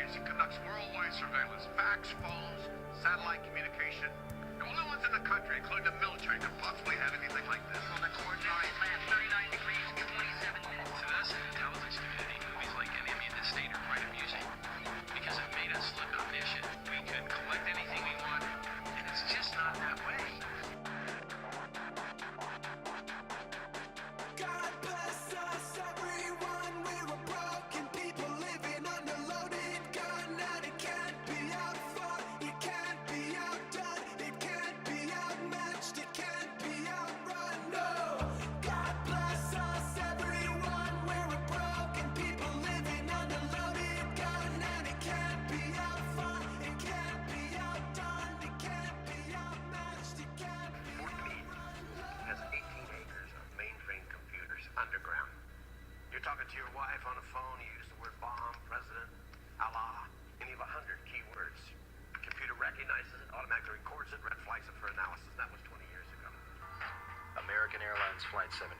days, it conducts worldwide surveillance, fax, phones, satellite communication. The only ones in the country, including the military, could possibly have anything like this. Well, the coordinates land 39 degrees, 27 minutes. To us in the intelligence community, movies like Enemy of the State are quite amusing because it made us look omniscient. We could collect anything we want, and it's just not that way. God bless us, everyone. We were broken people living under loaded gun, and it can't be outfought, it can't be outdone, it can't be outmatched, it can't be outrun. No, God bless us, everyone. We were broken people living under loaded gun, and it can't be outfought, it can't be outdone, it can't be outmatched, it can't be outrun. Has 18 acres of mainframe computers underground. You're talking to your wife on the phone, you use the word bomb, president, Allah, any of 100 keywords. Computer recognizes it, automatically records it, red flags it for analysis. That was 20 years ago. American Airlines Flight 77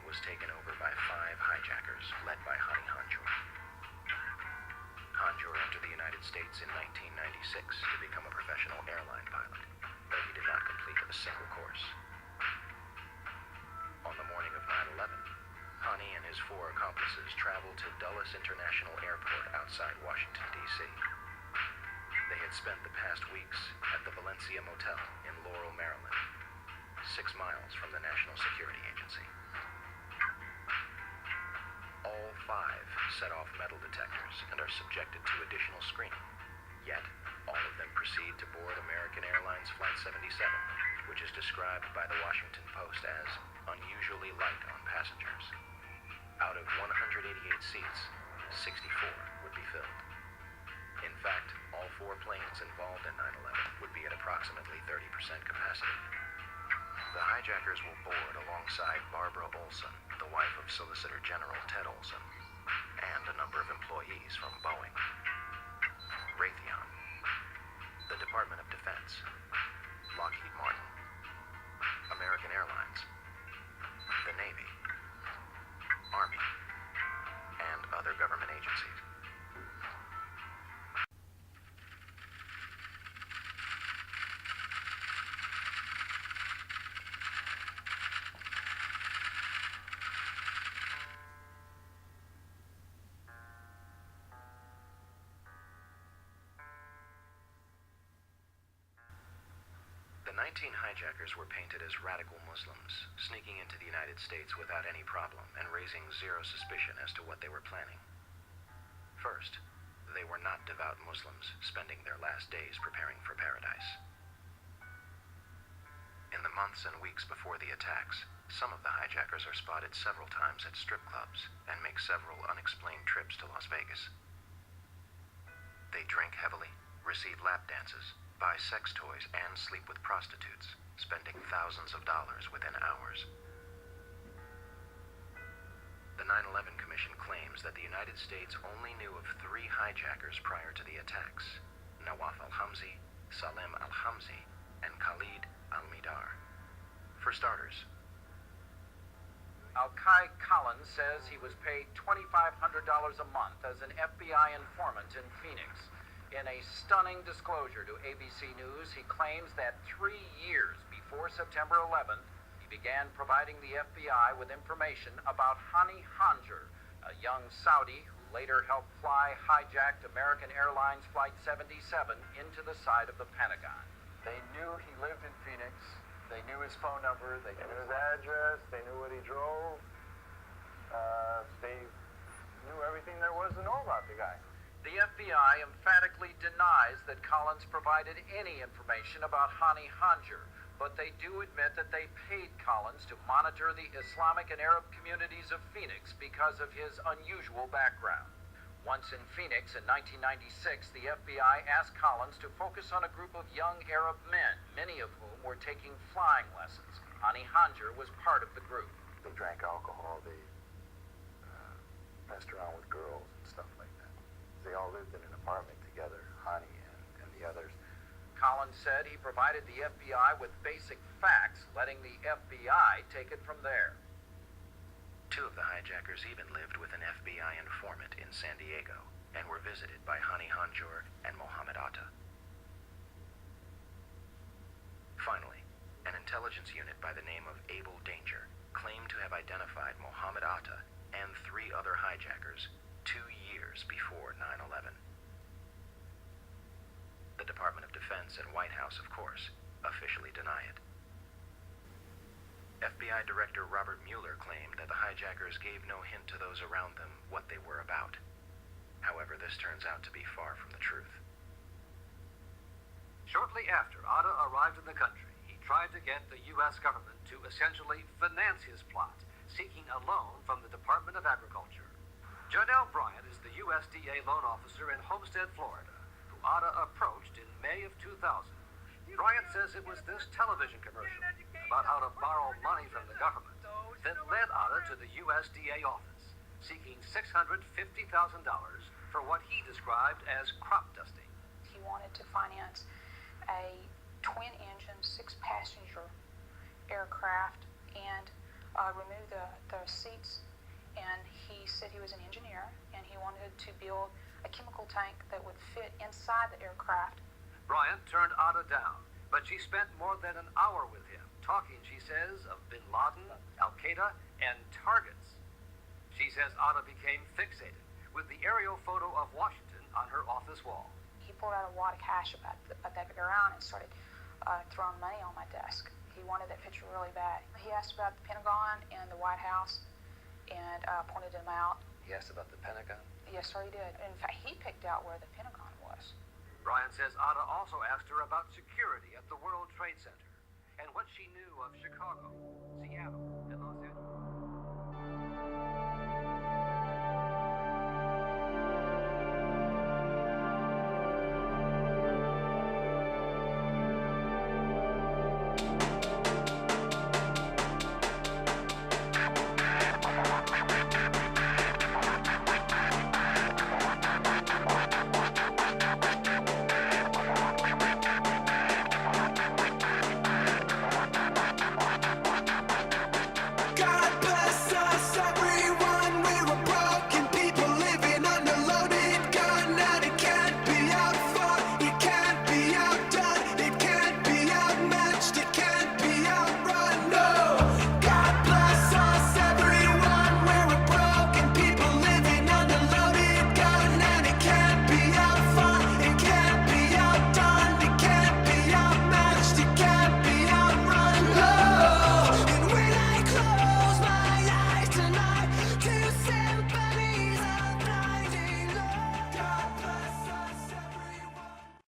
was taken over by 5 hijackers led by Hani Hanjour. Hanjour entered the United States in 1996 to become a professional airline pilot, but he did not complete a single course. On the morning of 9/11, Hani and his 4 accomplices traveled to Dulles International Airport outside Washington, D.C. They had spent the past weeks at the Valencia Motel in Laurel, Maryland, 6 miles from the National Security Agency. All 5 set off metal detectors and are subjected to additional screening. Yet, all of them proceed to board American Airlines Flight 77, which is described by the Washington Post as unusually light on passengers. Out of 188 seats, 64 would be filled. In fact, all 4 planes involved in 9/11 would be at approximately 30% capacity. The hijackers will board alongside Barbara Olson, the wife of Solicitor General Ted Olson, and a number of employees from Boeing, Raytheon, the Department of Defense, Lockheed Martin, American Airlines, the Navy, Army, and other government agencies. The 19 hijackers were painted as radical Muslims, sneaking into the United States without any problem and raising zero suspicion as to what they were planning. First, they were not devout Muslims spending their last days preparing for paradise. In the months and weeks before the attacks, some of the hijackers are spotted several times at strip clubs and make several unexplained trips to Las Vegas. They drink heavily, receive lap dances, buy sex toys, and sleep with prostitutes, spending thousands of dollars within hours. The 9/11 Commission claims that the United States only knew of 3 hijackers prior to the attacks: Nawaf al-Hamzi, Salem al-Hamzi, and Khalid al-Midar. For starters, Al-Kai Collins says he was paid $2,500 a month as an FBI informant in Phoenix. In a stunning disclosure to ABC News, he claims that 3 years before September 11th, he began providing the FBI with information about Hani Hanjour, a young Saudi who later helped fly hijacked American Airlines Flight 77 into the side of the Pentagon. They knew he lived in Phoenix. They knew his phone number. They knew his address. They knew what he drove. They knew everything there was to know about the guy. The FBI emphatically denies that Collins provided any information about Hani Hanjour, but they do admit that they paid Collins to monitor the Islamic and Arab communities of Phoenix because of his unusual background. Once in Phoenix in 1996, the FBI asked Collins to focus on a group of young Arab men, many of whom were taking flying lessons. Hani Hanjour was part of the group. They drank alcohol. They messed around with girls and stuff like that. They all lived in an apartment together, Hani and the others. Collins said he provided the FBI with basic facts, letting the FBI take it from there. 2 of the hijackers even lived with an FBI informant in San Diego and were visited by Hani Hanjour and Mohammed Atta. Finally, an intelligence unit by the name of Able Danger claimed to have identified Mohammed Atta and 3 other hijackers 2 years before 9/11. The Department of Defense and White House, of course, officially deny it. FBI Director Robert Mueller claimed that the hijackers gave no hint to those around them what they were about. However, this turns out to be far from the truth. Shortly after Atta arrived in the country, he tried to get the U.S. government to essentially finance his plot, seeking a loan from the Department of Agriculture. Janelle Bryant is the USDA loan officer in Homestead, Florida, who Atta approached in May of 2000. Bryant says it was this television commercial about how to borrow money from the government that led Atta to the USDA office, seeking $650,000 for what he described as crop dusting. He wanted to finance a twin-engine, 6-passenger aircraft and remove the seats. And he said he was an engineer, and he wanted to build a chemical tank that would fit inside the aircraft. Bryant turned Atta down, but she spent more than an hour with him, talking, she says, of Bin Laden, Al-Qaeda, and targets. She says Atta became fixated with the aerial photo of Washington on her office wall. He pulled out a wad of cash about that big around and started throwing money on my desk. He wanted that picture really bad. He asked about the Pentagon and the White House and pointed them out. He asked about the Pentagon? Yes, sir, he did. In fact, he picked out where the Pentagon was. Bryant says Atta also asked her about security at the World Trade Center and what she knew of Chicago.